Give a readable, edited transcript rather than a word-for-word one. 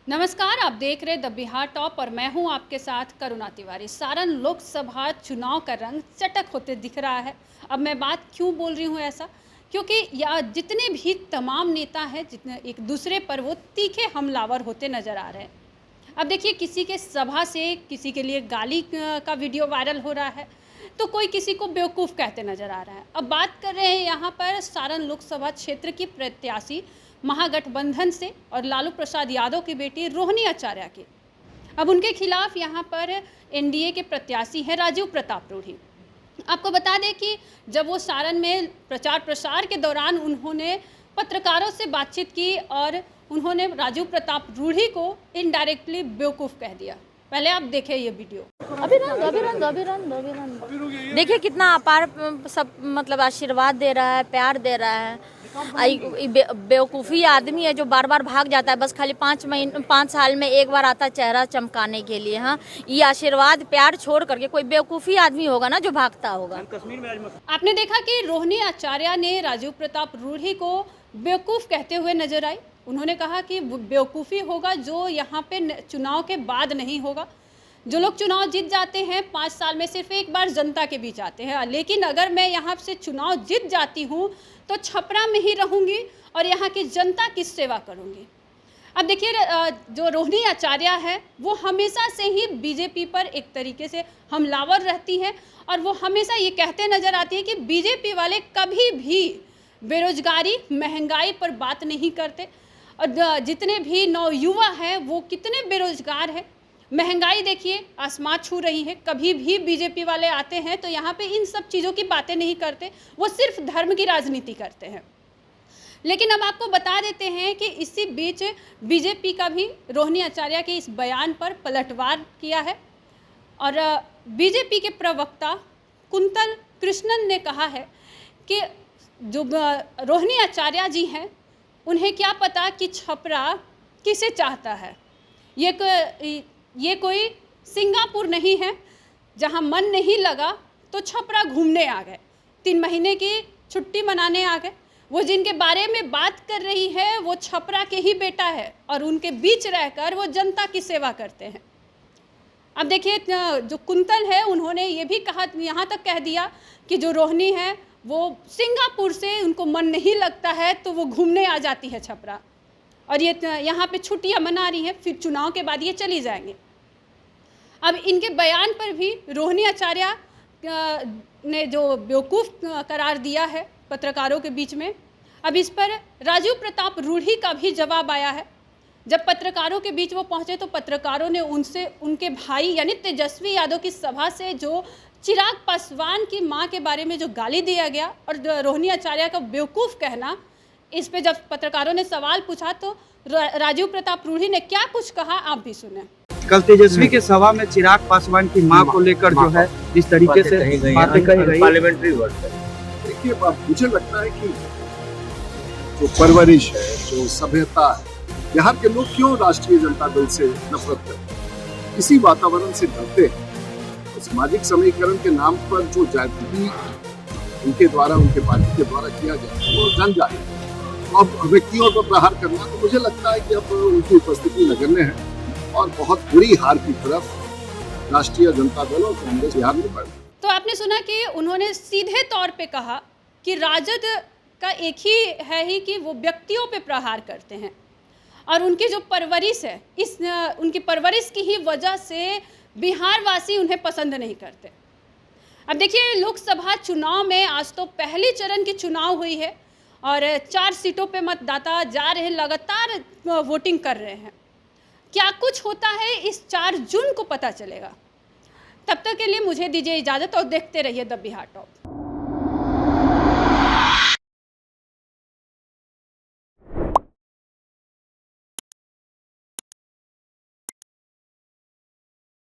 नमस्कार, आप देख रहे द बिहार टॉप और मैं हूं आपके साथ करुणा तिवारी। सारण लोकसभा चुनाव का रंग चटक होते दिख रहा है। अब मैं बात क्यों बोल रही हूं ऐसा, क्योंकि या जितने भी तमाम नेता हैं, जितने एक दूसरे पर वो तीखे हमलावर होते नज़र आ रहे हैं। अब देखिए, किसी के सभा से किसी के लिए गाली का वीडियो वायरल हो रहा है, तो कोई किसी को बेवकूफ़ कहते नज़र आ रहा है। अब बात कर रहे हैं यहाँ पर सारण लोकसभा क्षेत्र की प्रत्याशी महागठबंधन से और लालू प्रसाद यादव की बेटी रोहिणी आचार्य की। अब उनके खिलाफ यहाँ पर एनडीए के प्रत्याशी हैं राजीव प्रताप रूढ़ी। आपको बता दें कि जब वो सारण में प्रचार प्रसार के दौरान उन्होंने पत्रकारों से बातचीत की और उन्होंने राजीव प्रताप रूढ़ी को इनडायरेक्टली बेवकूफ़ कह दिया। पहले आप देखें ये वीडियो। अभिनंदन देखिए कितना अपार सब मतलब आशीर्वाद दे रहा है, प्यार दे रहा है। बेवकूफ़ी आदमी है जो बार बार भाग जाता है, बस खाली 5 साल में एक बार आता चेहरा चमकाने के लिए। हाँ, ये आशीर्वाद प्यार छोड़ करके कोई बेवकूफ़ी आदमी होगा ना जो भागता होगा। आपने देखा कि रोहिणी आचार्य ने राजीव प्रताप रूढ़ी को बेवकूफ़ कहते हुए नजर आई। उन्होंने कहा कि बेवकूफ़ी होगा जो यहाँ पे चुनाव के बाद नहीं होगा। जो लोग चुनाव जीत जाते हैं 5 साल में सिर्फ एक बार जनता के बीच आते हैं, लेकिन अगर मैं यहाँ से चुनाव जीत जाती हूँ तो छपरा में ही रहूँगी और यहाँ की जनता की सेवा करूँगी। अब देखिए, जो रोहिणी आचार्य है वो हमेशा से ही बीजेपी पर एक तरीके से हमलावर रहती हैं और वो हमेशा ये कहते नज़र आती है कि बीजेपी वाले कभी भी बेरोजगारी महंगाई पर बात नहीं करते। और जितने भी नवयुवा हैं वो कितने बेरोजगार हैं, महंगाई देखिए आसमान छू रही है। कभी भी बीजेपी वाले आते हैं तो यहाँ पे इन सब चीज़ों की बातें नहीं करते, वो सिर्फ धर्म की राजनीति करते हैं। लेकिन अब आपको बता देते हैं कि इसी बीच बीजेपी का भी रोहिणी आचार्य के इस बयान पर पलटवार किया है और बीजेपी के प्रवक्ता कुंतल कृष्णन ने कहा है कि जो रोहिणी आचार्य जी हैं उन्हें क्या पता कि छपरा किसे चाहता है। ये कोई सिंगापुर नहीं है जहां मन नहीं लगा तो छपरा घूमने आ गए, 3 महीने की छुट्टी मनाने आ गए। वो जिनके बारे में बात कर रही है वो छपरा के ही बेटा है और उनके बीच रहकर वो जनता की सेवा करते हैं। अब देखिए, जो कुंतल है उन्होंने ये भी कहा, यहाँ तक कह दिया कि जो रोहिणी है वो सिंगापुर से उनको मन नहीं लगता है तो वो घूमने आ जाती है छपरा और ये यहाँ पे छुट्टियाँ मना रही हैं, फिर चुनाव के बाद ये चली जाएंगे। अब इनके बयान पर भी रोहिणी आचार्य ने जो बेवकूफ़ करार दिया है पत्रकारों के बीच में, अब इस पर राजीव प्रताप रूढ़ी का भी जवाब आया है। जब पत्रकारों के बीच वो पहुंचे तो पत्रकारों ने उनसे उनके भाई यानी तेजस्वी यादव की सभा से जो चिराग पासवान की मां के बारे में जो गाली दिया गया और रोहिणी आचार्य का बेवकूफ़ कहना, इस पे जब पत्रकारों ने सवाल पूछा तो राजीव प्रताप रूढ़ी ने क्या कुछ कहा, आप भी सुने। कल तेजस्वी के सभा में चिराग पासवान की मां को लेकर जो है जिस तरीके से बातें कही गई, पार्लियामेंट्री वर्ड है। देखिए, मुझे लगता है कि जो परवरिश है, जो सभ्यता है, बिहार के लोग क्यों राष्ट्रीय जनता दल से नफरत करते हैं, इसी वातावरण से डरते हैं। सामाजिक समीकरण के नाम पर जो जाति उनके द्वारा, उनके पार्टी के द्वारा किया गया वो जन जाए। अब व्यक्तियों पर प्रहार करना, तो मुझे लगता है कि अब उनकी उपस्थिति नगण्य है और बहुत बुरी हार की तरफ राष्ट्रीय जनता दल और कांग्रेस बिहार में बढ़। तो आपने सुना कि उन्होंने सीधे तौर पे कहा कि राजद का एक ही है ही कि वो व्यक्तियों पे प्रहार करते हैं और उनकी जो परवरिश है, उनकी परवरिश की ही वजह से बिहार वासी उन्हें पसंद नहीं करते। अब देखिए, लोकसभा चुनाव में आज तो पहली चरण की चुनाव हुई है और 4 सीटों पे मतदाता जा रहे हैं, लगातार वोटिंग कर रहे हैं। क्या कुछ होता है इस 4 जून को पता चलेगा। तब तक के लिए मुझे दीजिए इजाज़त और देखते रहिए द बिहार टॉप।